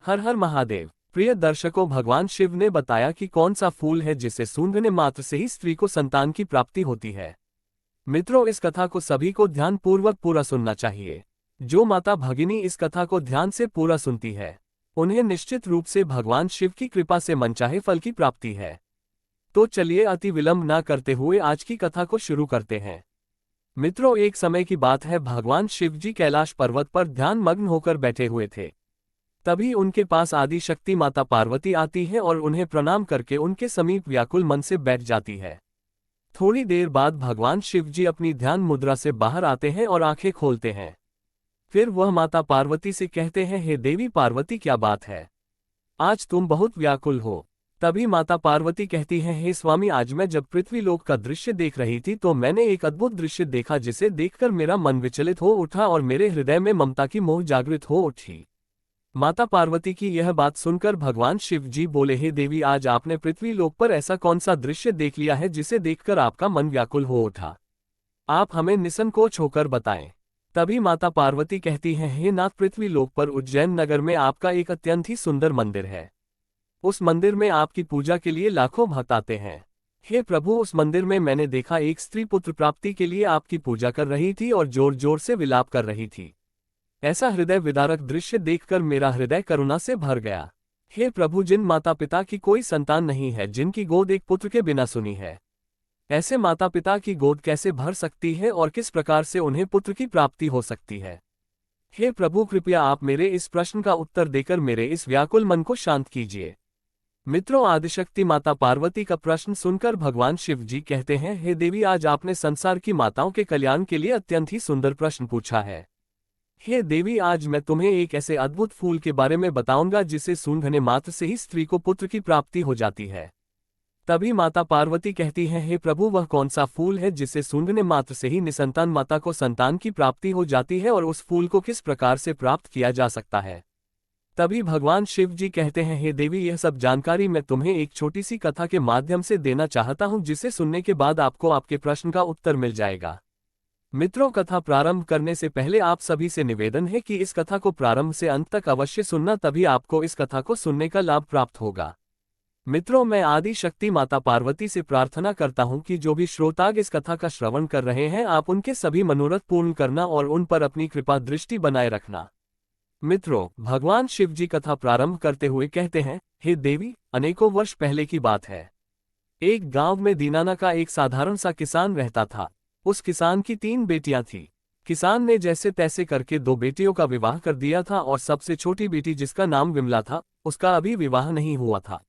हर हर महादेव। प्रिय दर्शकों, भगवान शिव ने बताया कि कौन सा फूल है जिसे सूंघने मात्र से ही स्त्री को संतान की प्राप्ति होती है। मित्रों, इस कथा को सभी को ध्यानपूर्वक पूरा सुनना चाहिए। जो माता भगिनी इस कथा को ध्यान से पूरा सुनती है, उन्हें निश्चित रूप से भगवान शिव की कृपा से मनचाहे फल की प्राप्ति है। तो चलिए अति विलंब न करते हुए आज की कथा को शुरू करते हैं। मित्रों, एक समय की बात है, भगवान शिव जी कैलाश पर्वत पर ध्यान मग्न होकर बैठे हुए थे। तभी उनके पास आदि शक्ति माता पार्वती आती है और उन्हें प्रणाम करके उनके समीप व्याकुल मन से बैठ जाती है। थोड़ी देर बाद भगवान शिव जी अपनी ध्यान मुद्रा से बाहर आते हैं और आंखें खोलते हैं। फिर वह माता पार्वती से कहते हैं, हे देवी पार्वती, क्या बात है, आज तुम बहुत व्याकुल हो। तभी माता पार्वती कहती हैं, हे स्वामी, आज मैं जब पृथ्वी लोक का दृश्य देख रही थी तो मैंने एक अद्भुत दृश्य देखा जिसे देखकर मेरा मन विचलित हो उठा और मेरे हृदय में ममता की मोह जागृत हो उठी। माता पार्वती की यह बात सुनकर भगवान शिव जी बोले, हे देवी, आज आपने पृथ्वी लोक पर ऐसा कौन सा दृश्य देख लिया है जिसे देखकर आपका मन व्याकुल हो उठा? आप हमें निसंकोच होकर बताएं। तभी माता पार्वती कहती हैं, हे नाथ, पृथ्वी लोक पर उज्जैन नगर में आपका एक अत्यंत ही सुंदर मंदिर है। उस मंदिर में आपकी पूजा के लिए लाखों भक्त आते हैं। हे प्रभु, उस मंदिर में मैंने देखा एक स्त्री पुत्र प्राप्ति के लिए आपकी पूजा कर रही थी और जोर जोर से विलाप कर रही थी। ऐसा हृदय विदारक दृश्य देखकर मेरा हृदय करुणा से भर गया। हे प्रभु, जिन माता पिता की कोई संतान नहीं है, जिनकी गोद एक पुत्र के बिना सुनी है, ऐसे माता पिता की गोद कैसे भर सकती है और किस प्रकार से उन्हें पुत्र की प्राप्ति हो सकती है? हे प्रभु, कृपया आप मेरे इस प्रश्न का उत्तर देकर मेरे इस व्याकुल मन को शांत कीजिए। मित्रों, आदिशक्ति माता पार्वती का प्रश्न सुनकर भगवान शिव जी कहते हैं, हे देवी, आज आपने संसार की माताओं के कल्याण के लिए अत्यंत ही सुंदर प्रश्न पूछा है। हे देवी, आज मैं तुम्हें एक ऐसे अद्भुत फूल के बारे में बताऊंगा जिसे सूंघने मात्र से ही स्त्री को पुत्र की प्राप्ति हो जाती है। तभी माता पार्वती कहती हैं, हे प्रभु, वह कौन सा फूल है जिसे सूंघने मात्र से ही निसंतान माता को संतान की प्राप्ति हो जाती है और उस फूल को किस प्रकार से प्राप्त किया जा सकता है? तभी भगवान शिव जी कहते हैं, हे देवी, यह सब जानकारी मैं तुम्हें एक छोटी सी कथा के माध्यम से देना चाहता हूं, जिसे सुनने के बाद आपको आपके प्रश्न का उत्तर मिल जाएगा। मित्रों, कथा प्रारंभ करने से पहले आप सभी से निवेदन है कि इस कथा को प्रारंभ से अंत तक अवश्य सुनना, तभी आपको इस कथा को सुनने का लाभ प्राप्त होगा। मित्रों, मैं आदि शक्ति माता पार्वती से प्रार्थना करता हूं कि जो भी श्रोताग इस कथा का श्रवण कर रहे हैं, आप उनके सभी मनोरथ पूर्ण करना और उन पर अपनी कृपा दृष्टि बनाए रखना। मित्रों, भगवान शिव जी कथा प्रारंभ करते हुए कहते हैं, हे देवी, अनेकों वर्ष पहले की बात है। एक गांव में दीनाना का एक साधारण सा किसान रहता था। उस किसान की 3 बेटियां थीं। किसान ने जैसे तैसे करके 2 बेटियों का विवाह कर दिया था और सबसे छोटी बेटी, जिसका नाम विमला था, उसका अभी विवाह नहीं हुआ था।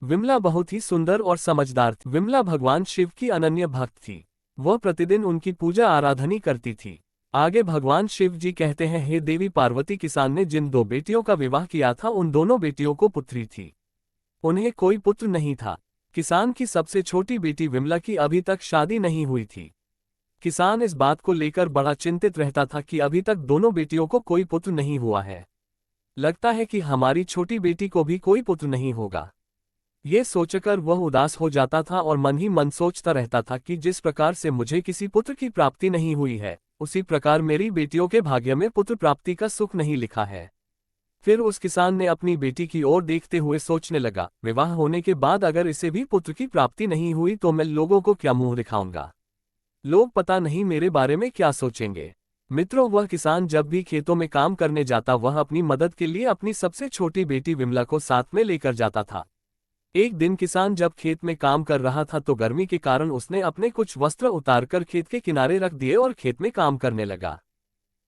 विमला बहुत ही सुंदर और समझदार थी। विमला भगवान शिव की अनन्य भक्त थी। वह प्रतिदिन उनकी पूजा आराधना करती थी। आगे भगवान शिव जी कहते हैं, हे देवी पार्वती, किसान ने जिन 2 बेटियों का विवाह किया था, उन दोनों बेटियों को पुत्री थी। उन्हें कोई पुत्र नहीं था। किसान की सबसे छोटी बेटी विमला की अभी तक शादी नहीं हुई थी। किसान इस बात को लेकर बड़ा चिंतित रहता था कि अभी तक दोनों बेटियों को कोई पुत्र नहीं हुआ है। लगता है कि हमारी छोटी बेटी को भी कोई पुत्र नहीं होगा। ये सोचकर वह उदास हो जाता था और मन ही मन सोचता रहता था कि जिस प्रकार से मुझे किसी पुत्र की प्राप्ति नहीं हुई है, उसी प्रकार मेरी बेटियों के भाग्य में पुत्र प्राप्ति का सुख नहीं लिखा है। फिर उस किसान ने अपनी बेटी की ओर देखते हुए सोचने लगा, विवाह होने के बाद अगर इसे भी पुत्र की प्राप्ति नहीं हुई तो मैं लोगों को क्या मुंह दिखाऊंगा? लोग पता नहीं मेरे बारे में क्या सोचेंगे। मित्रों, वह किसान जब भी खेतों में काम करने जाता, वह अपनी मदद के लिए अपनी सबसे छोटी बेटी विमला को साथ में लेकर जाता था। एक दिन किसान जब खेत में काम कर रहा था तो गर्मी के कारण उसने अपने कुछ वस्त्र उतारकर खेत के किनारे रख दिए और खेत में काम करने लगा।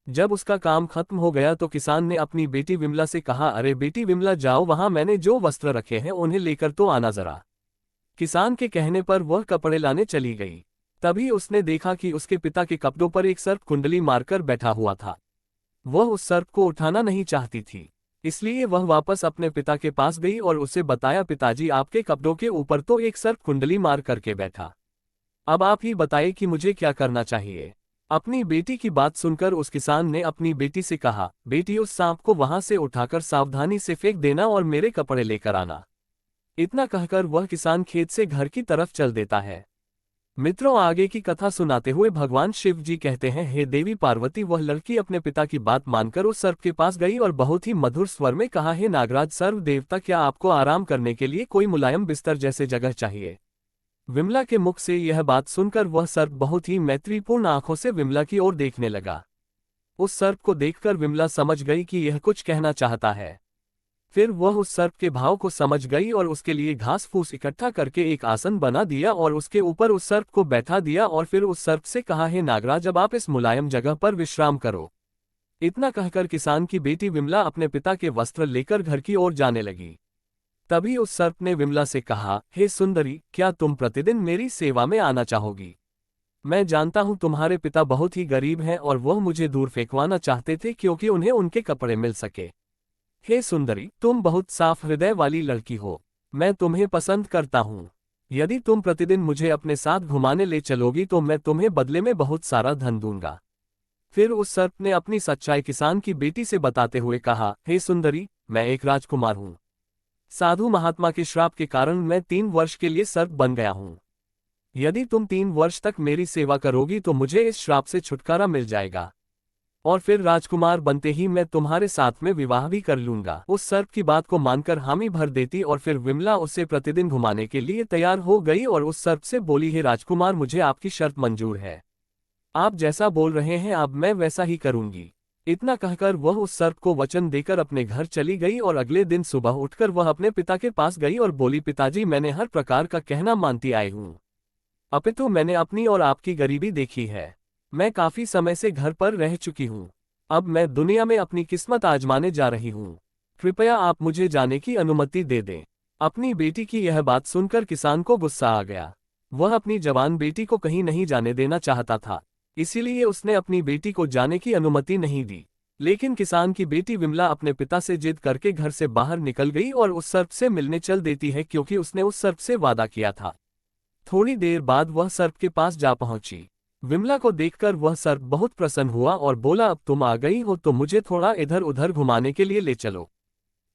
जब उसका काम खत्म हो गया तो किसान ने अपनी बेटी विमला से कहा, अरे बेटी विमला, जाओ, वहां मैंने जो वस्त्र रखे हैं उन्हें लेकर तो आना जरा। किसान के कहने पर वह कपड़े लाने चली गई। तभी उसने देखा कि उसके पिता के कपड़ों पर एक सर्प कुंडली मारकर बैठा हुआ था। वह उस सर्प को उठाना नहीं चाहती थी, इसलिए वह वापस अपने पिता के पास गई और उसे बताया, पिताजी, आपके कपड़ों के ऊपर तो एक सर्प कुंडली मार करके बैठा। अब आप ही बताइए कि मुझे क्या करना चाहिए? अपनी बेटी की बात सुनकर उस किसान ने अपनी बेटी से कहा, बेटी, उस सांप को वहां से उठाकर सावधानी से फेंक देना और मेरे कपड़े लेकर आना। इतना कहकर वह किसान खेत से घर की तरफ चल देता है। मित्रों, आगे की कथा सुनाते हुए भगवान शिव जी कहते हैं, हे देवी पार्वती, वह लड़की अपने पिता की बात मानकर उस सर्प के पास गई और बहुत ही मधुर स्वर में कहा, हे नागराज सर्व देवता, क्या आपको आराम करने के लिए कोई मुलायम बिस्तर जैसे जगह चाहिए? विमला के मुख से यह बात सुनकर वह सर्प बहुत ही मैत्रीपूर्ण आंखों से विमला की ओर देखने लगा। उस सर्प को देखकर विमला समझ गई कि यह कुछ कहना चाहता है। फिर वह उस सर्प के भाव को समझ गई और उसके लिए घास फूस इकट्ठा करके एक आसन बना दिया और उसके ऊपर उस सर्प को बैठा दिया और फिर उस सर्प से कहा, हे नागराज, अब आप इस मुलायम जगह पर विश्राम करो। इतना कहकर किसान की बेटी विमला अपने पिता के वस्त्र लेकर घर की ओर जाने लगी। तभी उस सर्प ने विमला से कहा, हे सुंदरी, क्या तुम प्रतिदिन मेरी सेवा में आना चाहोगी? मैं जानता हूं तुम्हारे पिता बहुत ही गरीब हैं और वह मुझे दूर फेंकवाना चाहते थे क्योंकि उन्हें उनके कपड़े मिल सके। हे सुंदरी, तुम बहुत साफ हृदय वाली लड़की हो। मैं तुम्हें पसंद करता हूँ। यदि तुम प्रतिदिन मुझे अपने साथ घुमाने ले चलोगी तो मैं तुम्हें बदले में बहुत सारा धन दूंगा। फिर उस सर्प ने अपनी सच्चाई किसान की बेटी से बताते हुए कहा, हे सुंदरी, मैं एक राजकुमार हूँ। साधु महात्मा के श्राप के कारण मैं 3 वर्ष के लिए सर्प बन गया हूँ। यदि तुम 3 वर्ष तक मेरी सेवा करोगी तो मुझे इस श्राप से छुटकारा मिल जाएगा और फिर राजकुमार बनते ही मैं तुम्हारे साथ में विवाह भी कर लूंगा। उस सर्प की बात को मानकर हामी भर देती और फिर विमला उसे प्रतिदिन घुमाने के लिए तैयार हो गई और उस सर्प से बोली, हे राजकुमार, मुझे आपकी शर्त मंजूर है। आप जैसा बोल रहे हैं अब मैं वैसा ही करूंगी। इतना कहकर वह उस सर्प को वचन देकर अपने घर चली गई और अगले दिन सुबह उठकर वह अपने पिता के पास गई और बोली, पिताजी, मैंने हर प्रकार का कहना मानती आई हूँ। अपितु मैंने अपनी और आपकी गरीबी देखी है। मैं काफी समय से घर पर रह चुकी हूँ। अब मैं दुनिया में अपनी किस्मत आजमाने जा रही हूँ। कृपया आप मुझे जाने की अनुमति दे दें। अपनी बेटी की यह बात सुनकर किसान को गुस्सा आ गया। वह अपनी जवान बेटी को कहीं नहीं जाने देना चाहता था, इसीलिए उसने अपनी बेटी को जाने की अनुमति नहीं दी। लेकिन किसान की बेटी विमला अपने पिता से जिद करके घर से बाहर निकल गई और उस सर्प से मिलने चल देती है क्योंकि उसने उस सर्प से वादा किया था। थोड़ी देर बाद वह सर्प के पास जा पहुंची। विमला को देखकर वह सर्प बहुत प्रसन्न हुआ और बोला, अब तुम आ गई हो तो मुझे थोड़ा इधर उधर घुमाने के लिए ले चलो।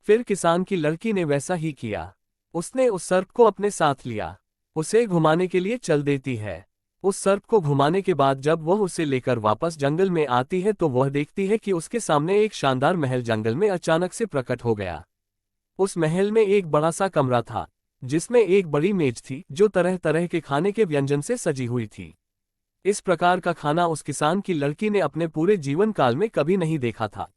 फिर किसान की लड़की ने वैसा ही किया। उसने उस सर्प को अपने साथ लिया, उसे घुमाने के लिए चल देती है। उस सर्प को घुमाने के बाद जब वह उसे लेकर वापस जंगल में आती है तो वह देखती है कि उसके सामने एक शानदार महल जंगल में अचानक से प्रकट हो गया। उस महल में एक बड़ा सा कमरा था जिसमें एक बड़ी मेज थी जो तरह तरह के खाने के व्यंजन से सजी हुई थी। इस प्रकार का खाना उस किसान की लड़की ने अपने पूरे जीवन काल में कभी नहीं देखा था।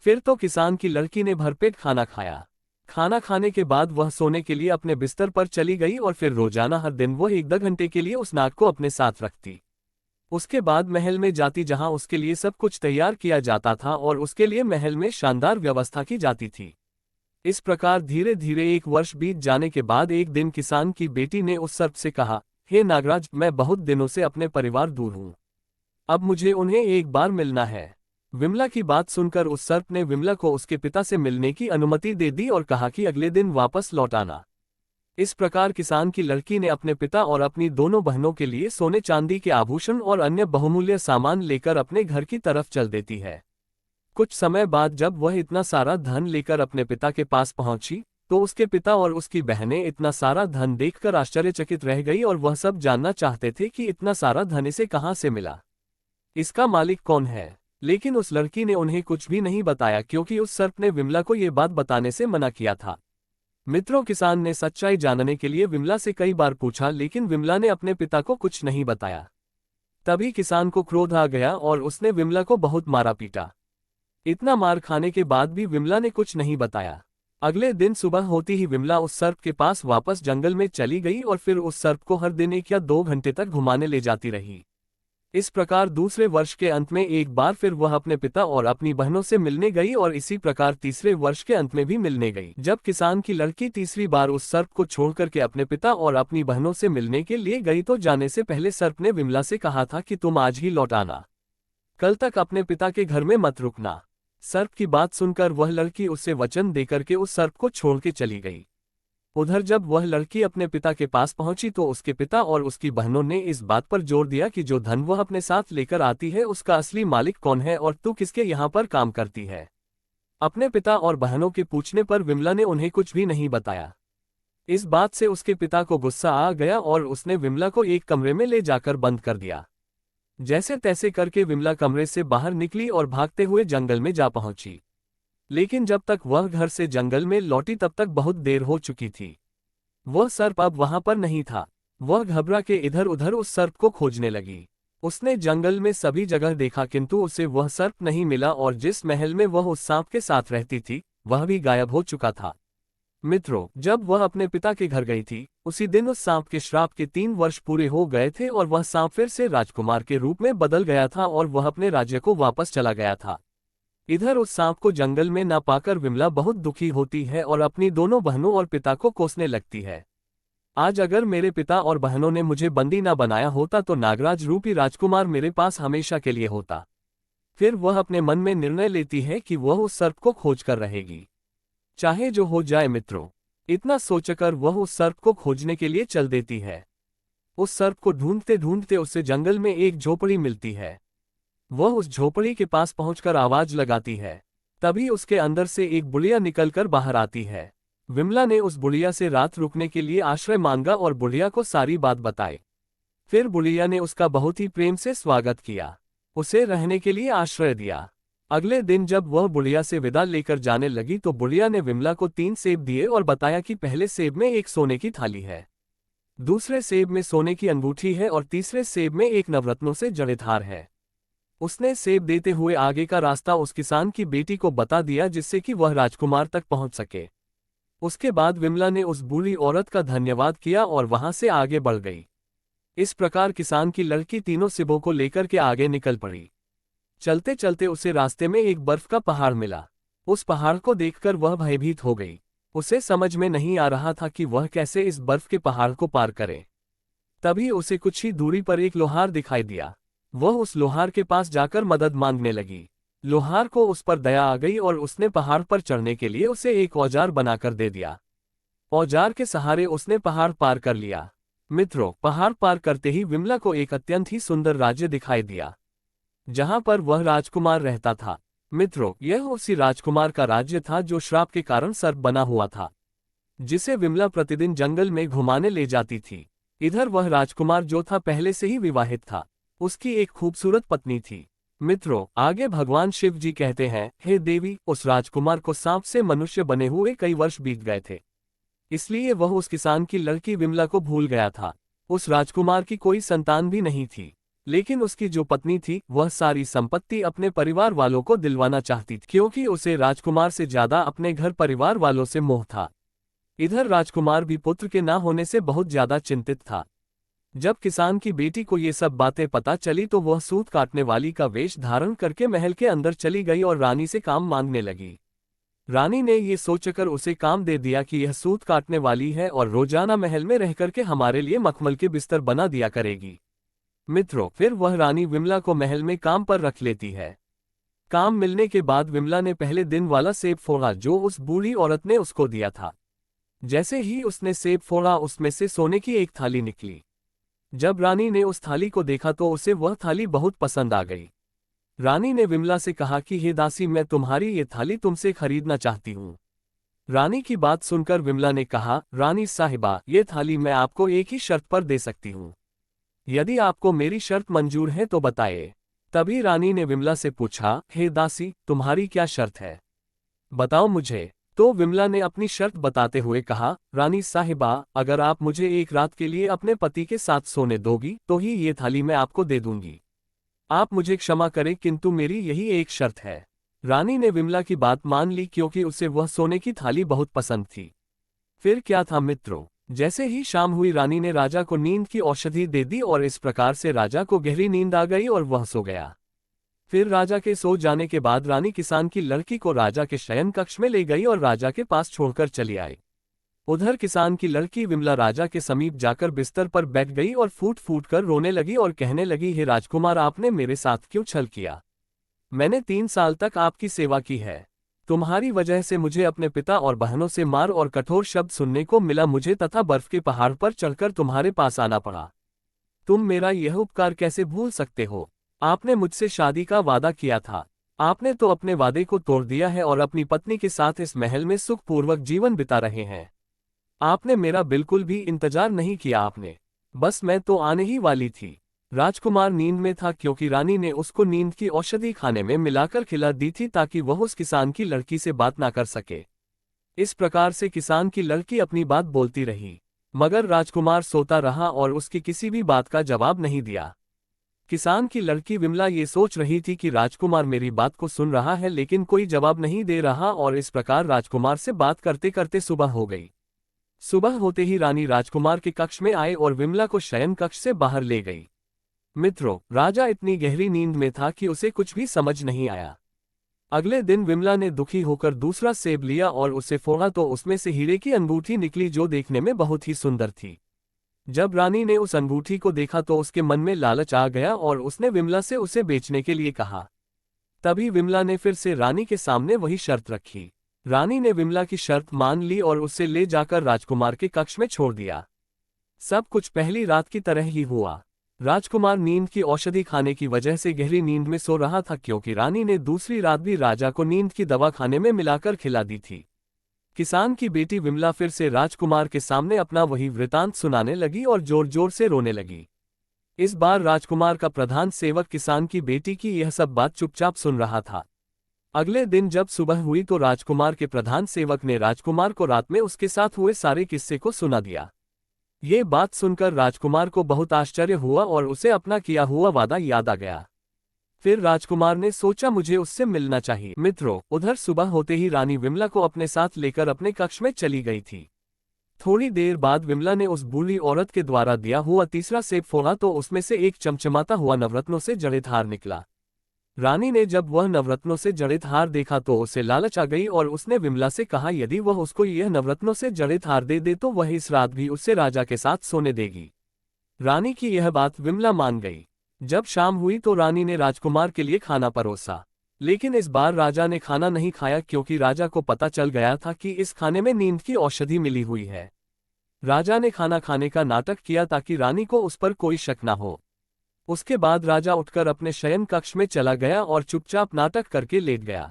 फिर तो किसान की लड़की ने भरपेट खाना खाया। खाना खाने के बाद वह सोने के लिए अपने बिस्तर पर चली गई और फिर रोजाना हर दिन वह 1-2 घंटे के लिए उस नाग को अपने साथ रखती। उसके बाद महल में जाती जहां उसके लिए सब कुछ तैयार किया जाता था और उसके लिए महल में शानदार व्यवस्था की जाती थी। इस प्रकार धीरे धीरे 1 वर्ष बीत जाने के बाद एक दिन किसान की बेटी ने उस सर्प से कहा, हे नागराज, मैं बहुत दिनों से अपने परिवार दूर हूँ। अब मुझे उन्हें एक बार मिलना है। विमला की बात सुनकर उस सर्प ने विमला को उसके पिता से मिलने की अनुमति दे दी और कहा कि अगले दिन वापस लौट आना। इस प्रकार किसान की लड़की ने अपने पिता और अपनी दोनों बहनों के लिए सोने चांदी के आभूषण और अन्य बहुमूल्य सामान लेकर अपने घर की तरफ चल देती है। कुछ समय बाद जब वह इतना सारा धन लेकर अपने पिता के पास पहुंची तो उसके पिता और उसकी बहनें इतना सारा धन देखकर आश्चर्यचकित रह गई और वह सब जानना चाहते थे कि इतना सारा धन इसे कहां से मिला, इसका मालिक कौन है। लेकिन उस लड़की ने उन्हें कुछ भी नहीं बताया क्योंकि उस सर्प ने विमला को ये बात बताने से मना किया था। मित्रों, किसान ने सच्चाई जानने के लिए विमला से कई बार पूछा लेकिन विमला ने अपने पिता को कुछ नहीं बताया। तभी किसान को क्रोध आ गया और उसने विमला को बहुत मारा पीटा। इतना मार खाने के बाद भी विमला ने कुछ नहीं बताया। अगले दिन सुबह होती ही विमला उस सर्प के पास वापस जंगल में चली गई और फिर उस सर्प को हर दिन 1 या 2 घंटे तक घुमाने ले जाती रही। इस प्रकार दूसरे वर्ष के अंत में एक बार फिर वह अपने पिता और अपनी बहनों से मिलने गई और इसी प्रकार तीसरे वर्ष के अंत में भी मिलने गई। जब किसान की लड़की तीसरी बार उस सर्प को छोड़कर के अपने पिता और अपनी बहनों से मिलने के लिए गई तो जाने से पहले सर्प ने विमला से कहा था कि तुम आज ही लौट आना, कल तक अपने पिता के घर में मत रुकना। सर्प की बात सुनकर वह लड़की उससे वचन देकर के उस सर्प को छोड़ के चली गई। उधर जब वह लड़की अपने पिता के पास पहुंची तो उसके पिता और उसकी बहनों ने इस बात पर जोर दिया कि जो धन वह अपने साथ लेकर आती है उसका असली मालिक कौन है और तू किसके यहाँ पर काम करती है। अपने पिता और बहनों के पूछने पर विमला ने उन्हें कुछ भी नहीं बताया। इस बात से उसके पिता को गुस्सा आ गया और उसने विमला को एक कमरे में ले जाकर बंद कर दिया। जैसे तैसे करके विमला कमरे से बाहर निकली और भागते हुए जंगल में जा पहुंची। लेकिन जब तक वह घर से जंगल में लौटी तब तक बहुत देर हो चुकी थी। वह सर्प अब वहां पर नहीं था। वह घबरा के इधर उधर उस सर्प को खोजने लगी। उसने जंगल में सभी जगह देखा किंतु उसे वह सर्प नहीं मिला और जिस महल में वह उस सांप के साथ रहती थी वह भी गायब हो चुका था। मित्रों, जब वह अपने पिता के घर गई थी उसी दिन उस सांप के श्राप के 3 वर्ष पूरे हो गए थे और वह सांप फिर से राजकुमार के रूप में बदल गया था और वह अपने राज्य को वापस चला गया था। इधर उस सांप को जंगल में न पाकर विमला बहुत दुखी होती है और अपनी दोनों बहनों और पिता को कोसने लगती है। आज अगर मेरे पिता और बहनों ने मुझे बंदी न बनाया होता तो नागराज रूपी राजकुमार मेरे पास हमेशा के लिए होता। फिर वह अपने मन में निर्णय लेती है कि वह उस सर्प को खोज कर रहेगी, चाहे जो हो जाए। मित्रों, इतना सोचकर वह उस सर्प को खोजने के लिए चल देती है। उस सर्प को ढूंढते ढूंढते उसे जंगल में एक झोपड़ी मिलती है। वह उस झोपड़ी के पास पहुंचकर आवाज लगाती है। तभी उसके अंदर से एक बुढ़िया निकलकर बाहर आती है। विमला ने उस बुढ़िया से रात रुकने के लिए आश्रय मांगा और बुढ़िया को सारी बात बताई। फिर बुढ़िया ने उसका बहुत ही प्रेम से स्वागत किया, उसे रहने के लिए आश्रय दिया। अगले दिन जब वह बुढ़िया से विदा लेकर जाने लगी तो बुढ़िया ने विमला को 3 सेब दिए और बताया कि पहले सेब में एक सोने की थाली है, दूसरे सेब में सोने की अंगूठी है और तीसरे सेब में एक नवरत्नों से जड़े हार है। उसने सेब देते हुए आगे का रास्ता उस किसान की बेटी को बता दिया जिससे कि वह राजकुमार तक पहुंच सके। उसके बाद विमला ने उस बूढ़ी औरत का धन्यवाद किया और वहां से आगे बढ़ गई। इस प्रकार किसान की लड़की तीनों सेबों को लेकर के आगे निकल पड़ी। चलते चलते उसे रास्ते में एक बर्फ का पहाड़ मिला। उस पहाड़ को देखकर वह भयभीत हो गई। उसे समझ में नहीं आ रहा था कि वह कैसे इस बर्फ के पहाड़ को पार करे। तभी उसे कुछ ही दूरी पर एक लोहार दिखाई दिया। वह उस लोहार के पास जाकर मदद मांगने लगी। लोहार को उस पर दया आ गई और उसने पहाड़ पर चढ़ने के लिए उसे एक औजार बनाकर दे दिया। औजार के सहारे उसने पहाड़ पार कर लिया। मित्रों, पहाड़ पार करते ही विमला को एक अत्यंत ही सुंदर राज्य दिखाई दिया जहां पर वह राजकुमार रहता था। मित्रों, यह उसी राजकुमार का राज्य था जो श्राप के कारण सर्प बना हुआ था, जिसे विमला प्रतिदिन जंगल में घुमाने ले जाती थी। इधर वह राजकुमार जो था पहले से ही विवाहित था। उसकी एक खूबसूरत पत्नी थी। मित्रों, आगे भगवान शिव जी कहते हैं, हे देवी, उस राजकुमार को सांप से मनुष्य बने हुए कई वर्ष बीत गए थे, इसलिए वह उस किसान की लड़की विमला को भूल गया था। उस राजकुमार की कोई संतान भी नहीं थी, लेकिन उसकी जो पत्नी थी वह सारी संपत्ति अपने परिवार वालों को दिलवाना चाहती थी, क्योंकि उसे राजकुमार से ज्यादा अपने घर परिवार वालों से मोह था। इधर राजकुमार भी पुत्र के ना होने से बहुत ज्यादा चिंतित था। जब किसान की बेटी को ये सब बातें पता चली तो वह सूत काटने वाली का वेश धारण करके महल के अंदर चली गई और रानी से काम मांगने लगी। रानी ने ये सोचकर उसे काम दे दिया कि यह सूत काटने वाली है और रोजाना महल में रह करके हमारे लिए मखमल के बिस्तर बना दिया करेगी। मित्रों, फिर वह रानी विमला को महल में काम पर रख लेती है। काम मिलने के बाद विमला ने पहले दिन वाला सेब फोड़ा जो उस बूढ़ी औरत ने उसको दिया था। जैसे ही उसने सेब फोड़ा उसमें से सोने की एक थाली निकली। जब रानी ने उस थाली को देखा तो उसे वह थाली बहुत पसंद आ गई। रानी ने विमला से कहा कि हे दासी, मैं तुम्हारी ये थाली तुमसे खरीदना चाहती हूँ। रानी की बात सुनकर विमला ने कहा, रानी साहिबा, ये थाली मैं आपको एक ही शर्त पर दे सकती हूँ। यदि आपको मेरी शर्त मंजूर है तो बताइए। तभी रानी ने विमला से पूछा, हे दासी, तुम्हारी क्या शर्त है, बताओ मुझे। तो विमला ने अपनी शर्त बताते हुए कहा, रानी साहिबा, अगर आप मुझे एक रात के लिए अपने पति के साथ सोने दोगी तो ही ये थाली मैं आपको दे दूंगी। आप मुझे क्षमा करें किंतु मेरी यही एक शर्त है। रानी ने विमला की बात मान ली क्योंकि उसे वह सोने की थाली बहुत पसंद थी। फिर क्या था मित्रों, जैसे ही शाम हुई रानी ने राजा को नींद की औषधि दे दी और इस प्रकार से राजा को गहरी नींद आ गई और वह सो गया। फिर राजा के सो जाने के बाद रानी किसान की लड़की को राजा के शयन कक्ष में ले गई और राजा के पास छोड़कर चली आई। उधर किसान की लड़की विमला राजा के समीप जाकर बिस्तर पर बैठ गई और फूट फूट कर रोने लगी और कहने लगी, हे राजकुमार, आपने मेरे साथ क्यों छल किया? मैंने 3 साल तक आपकी सेवा की है। तुम्हारी वजह से मुझे अपने पिता और बहनों से मार और कठोर शब्द सुनने को मिला मुझे तथा बर्फ के पहाड़ पर चढ़कर तुम्हारे पास आना पड़ा। तुम मेरा यह उपकार कैसे भूल सकते हो? आपने मुझसे शादी का वादा किया था। आपने तो अपने वादे को तोड़ दिया है और अपनी पत्नी के साथ इस महल में सुखपूर्वक जीवन बिता रहे हैं। आपने मेरा बिल्कुल भी इंतजार नहीं किया आपने। बस मैं तो आने ही वाली थी। राजकुमार नींद में था क्योंकि रानी ने उसको नींद की औषधि खाने में मिलाकर खिला दी थी ताकि वह उस किसान की लड़की से बात ना कर सके। इस प्रकार से किसान की लड़की अपनी बात बोलती रही, मगर राजकुमार सोता रहा और उसकी किसी भी बात का जवाब नहीं दिया। किसान की लड़की विमला ये सोच रही थी कि राजकुमार मेरी बात को सुन रहा है लेकिन कोई जवाब नहीं दे रहा, और इस प्रकार राजकुमार से बात करते करते सुबह हो गई। सुबह होते ही रानी राजकुमार के कक्ष में आए और विमला को शयन कक्ष से बाहर ले गई। मित्रों, राजा इतनी गहरी नींद में था कि उसे कुछ भी समझ नहीं आया। अगले दिन विमला ने दुखी होकर दूसरा सेब लिया और उसे फोड़ा तो उसमें से हीरे की अंगूठी निकली जो देखने में बहुत ही सुंदर थी। जब रानी ने उस अंगूठी को देखा तो उसके मन में लालच आ गया और उसने विमला से उसे बेचने के लिए कहा। तभी विमला ने फिर से रानी के सामने वही शर्त रखी। रानी ने विमला की शर्त मान ली और उसे ले जाकर राजकुमार के कक्ष में छोड़ दिया। सब कुछ पहली रात की तरह ही हुआ। राजकुमार नींद की औषधि खाने की वजह से गहरी नींद में सो रहा था क्योंकि रानी ने दूसरी रात भी राजा को नींद की दवा खाने में मिलाकर खिला दी थी। किसान की बेटी विमला फिर से राजकुमार के सामने अपना वही वृतांत सुनाने लगी और जोर जोर से रोने लगी। इस बार राजकुमार का प्रधान सेवक किसान की बेटी की यह सब बात चुपचाप सुन रहा था। अगले दिन जब सुबह हुई तो राजकुमार के प्रधान सेवक ने राजकुमार को रात में उसके साथ हुए सारे किस्से को सुना दिया। ये बात सुनकर राजकुमार को बहुत आश्चर्य हुआ और उसे अपना किया हुआ वादा याद आ गया। फिर राजकुमार ने सोचा मुझे उससे मिलना चाहिए। मित्रों, उधर सुबह होते ही रानी विमला को अपने साथ लेकर अपने कक्ष में चली गई थी। थोड़ी देर बाद विमला ने उस बूढ़ी औरत के द्वारा दिया हुआ तीसरा सेब फोड़ा तो उसमें से एक चमचमाता हुआ नवरत्नों से जड़ित हार निकला। रानी ने जब वह नवरत्नों से जड़ित हार देखा तो उसे लालच आ गई और उसने विमला से कहा यदि वह उसको यह नवरत्नों से जड़ित हार दे दे तो वह इस रात भी उससे राजा के साथ सोने देगी। रानी की यह बात विमला मान गई। जब शाम हुई तो रानी ने राजकुमार के लिए खाना परोसा, लेकिन इस बार राजा ने खाना नहीं खाया क्योंकि राजा को पता चल गया था कि इस खाने में नींद की औषधि मिली हुई है। राजा ने खाना खाने का नाटक किया ताकि रानी को उस पर कोई शक न हो। उसके बाद राजा उठकर अपने शयन कक्ष में चला गया और चुपचाप नाटक करके लेट गया।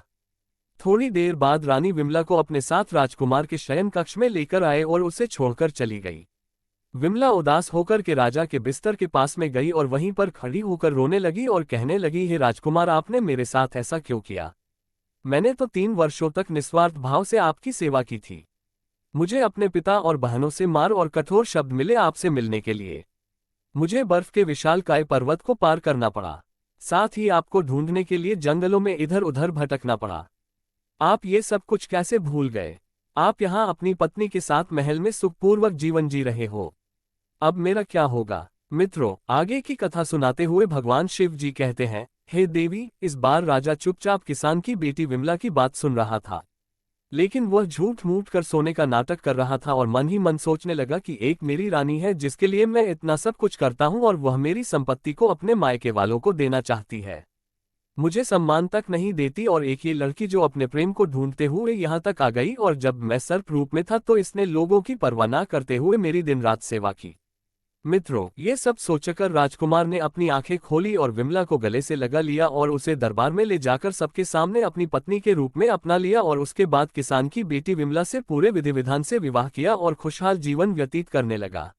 थोड़ी देर बाद रानी विमला को अपने साथ राजकुमार के शयन कक्ष में लेकर आए और उसे छोड़कर चली गई। विमला उदास होकर के राजा के बिस्तर के पास में गई और वहीं पर खड़ी होकर रोने लगी और कहने लगी, हे राजकुमार, आपने मेरे साथ ऐसा क्यों किया? मैंने तो 3 वर्षों तक निस्वार्थ भाव से आपकी सेवा की थी। मुझे अपने पिता और बहनों से मार और कठोर शब्द मिले आपसे मिलने के लिए। मुझे बर्फ के विशालकाय पर्वत को पार करना पड़ा, साथ ही आपको ढूंढने के लिए जंगलों में इधर उधर भटकना पड़ा। आप ये सब कुछ कैसे भूल गए? आप यहाँ अपनी पत्नी के साथ महल में सुखपूर्वक जीवन जी रहे हो। अब मेरा क्या होगा? मित्रों, आगे की कथा सुनाते हुए भगवान शिव जी कहते हैं, हे देवी, इस बार राजा चुपचाप किसान की बेटी विमला की बात सुन रहा था, लेकिन वह झूठ मूठ कर सोने का नाटक कर रहा था और मन ही मन सोचने लगा कि एक मेरी रानी है जिसके लिए मैं इतना सब कुछ करता हूं और वह मेरी संपत्ति को अपने मायके वालों को देना चाहती है, मुझे सम्मान तक नहीं देती, और एक ये लड़की जो अपने प्रेम को ढूंढते हुए यहाँ तक आ गई और जब मैं सर्प रूप में था तो इसने लोगों की परवाह न करते हुए मेरी दिन रात सेवा की। मित्रों, ये सब सोचकर राजकुमार ने अपनी आंखें खोली और विमला को गले से लगा लिया और उसे दरबार में ले जाकर सबके सामने अपनी पत्नी के रूप में अपना लिया और उसके बाद किसान की बेटी विमला से पूरे विधि विधान से विवाह किया और खुशहाल जीवन व्यतीत करने लगा।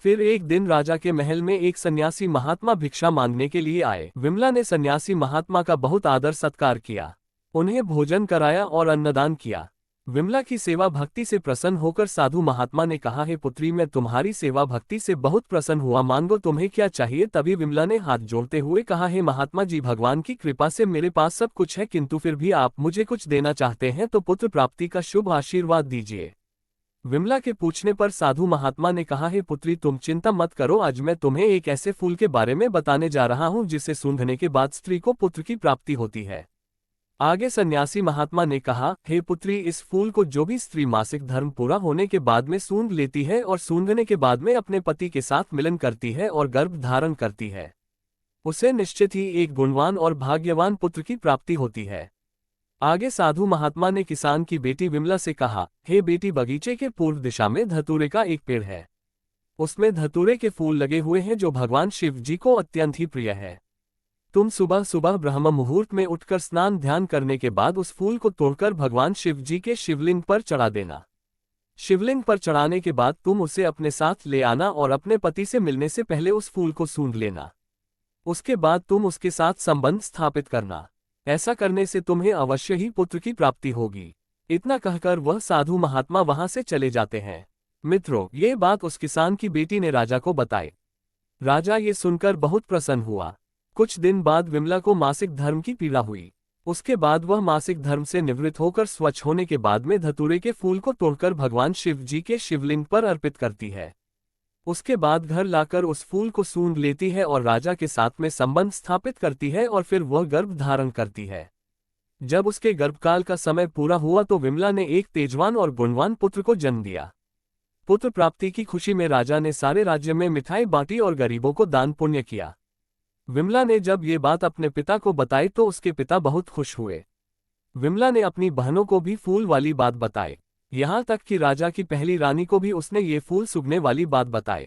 फिर एक दिन राजा के महल में एक सन्यासी महात्मा भिक्षा मांगने के लिए आए। विमला ने सन्यासी महात्मा का बहुत आदर सत्कार किया, उन्हें भोजन कराया और अन्नदान किया। विमला की सेवा भक्ति से प्रसन्न होकर साधु महात्मा ने कहा, हे पुत्री, मैं तुम्हारी सेवा भक्ति से बहुत प्रसन्न हुआ, मांगो तुम्हें क्या चाहिए? तभी विमला ने हाथ जोड़ते हुए कहा, हे महात्मा जी, भगवान की कृपा से मेरे पास सब कुछ है, किंतु फिर भी आप मुझे कुछ देना चाहते हैं तो पुत्र प्राप्ति का शुभ आशीर्वाद दीजिए। विमला के पूछने पर साधु महात्मा ने कहा, हे पुत्री, तुम चिंता मत करो, आज मैं तुम्हें एक ऐसे फूल के बारे में बताने जा रहा हूँ जिसे सूंघने के बाद स्त्री को पुत्र की प्राप्ति होती है। आगे सन्यासी महात्मा ने कहा, हे पुत्री, इस फूल को जो भी स्त्री मासिक धर्म पूरा होने के बाद में सूंघ लेती है और सूंघने के बाद में अपने पति के साथ मिलन करती है और गर्भ धारण करती है, उसे निश्चित ही एक गुणवान और भाग्यवान पुत्र की प्राप्ति होती है। आगे साधु महात्मा ने किसान की बेटी विमला से कहा, हे बेटी, बगीचे के पूर्व दिशा में धतूरे का एक पेड़ है, उसमें धतूरे के फूल लगे हुए हैं जो भगवान शिव जी को अत्यंत ही प्रिय है। तुम सुबह सुबह ब्रह्म मुहूर्त में उठकर स्नान ध्यान करने के बाद उस फूल को तोड़कर भगवान शिव जी के शिवलिंग पर चढ़ा देना। शिवलिंग पर चढ़ाने के बाद तुम उसे अपने साथ ले आना और अपने पति से मिलने से पहले उस फूल को सूंघ लेना। उसके बाद तुम उसके साथ संबंध स्थापित करना। ऐसा करने से तुम्हें अवश्य ही पुत्र की प्राप्ति होगी। इतना कहकर वह साधु महात्मा वहां से चले जाते हैं। मित्रों, ये बात उस किसान की बेटी ने राजा को बताई। राजा ये सुनकर बहुत प्रसन्न हुआ। कुछ दिन बाद विमला को मासिक धर्म की पीड़ा हुई। उसके बाद वह मासिक धर्म से निवृत्त होकर स्वच्छ होने के बाद में धतूरे के फूल को तोड़कर भगवान शिव जी के शिवलिंग पर अर्पित करती है। उसके बाद घर लाकर उस फूल को सूंघ लेती है और राजा के साथ में संबंध स्थापित करती है और फिर वह गर्भ धारण करती है। जब उसके गर्भकाल का समय पूरा हुआ तो विमला ने एक तेजवान और गुणवान पुत्र को जन्म दिया। पुत्र प्राप्ति की खुशी में राजा ने सारे राज्य में मिठाई बांटी और गरीबों को दान पुण्य किया। विमला ने जब ये बात अपने पिता को बताई तो उसके पिता बहुत खुश हुए। विमला ने अपनी बहनों को भी फूल वाली बात बताई। यहाँ तक कि राजा की पहली रानी को भी उसने ये फूल सूंघने वाली बात बताई।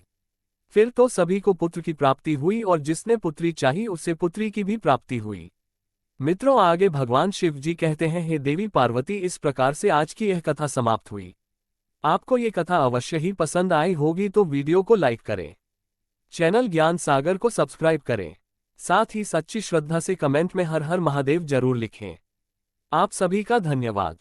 फिर तो सभी को पुत्र की प्राप्ति हुई और जिसने पुत्री चाही उसे पुत्री की भी प्राप्ति हुई। मित्रों, आगे भगवान शिव जी कहते हैं, हे देवी पार्वती, इस प्रकार से आज की यह कथा समाप्त हुई। आपको ये कथा अवश्य ही पसंद आई होगी तो वीडियो को लाइक करें, चैनल ज्ञान सागर को सब्सक्राइब करें, साथ ही सच्ची श्रद्धा से कमेंट में हर हर महादेव जरूर लिखें। आप सभी का धन्यवाद।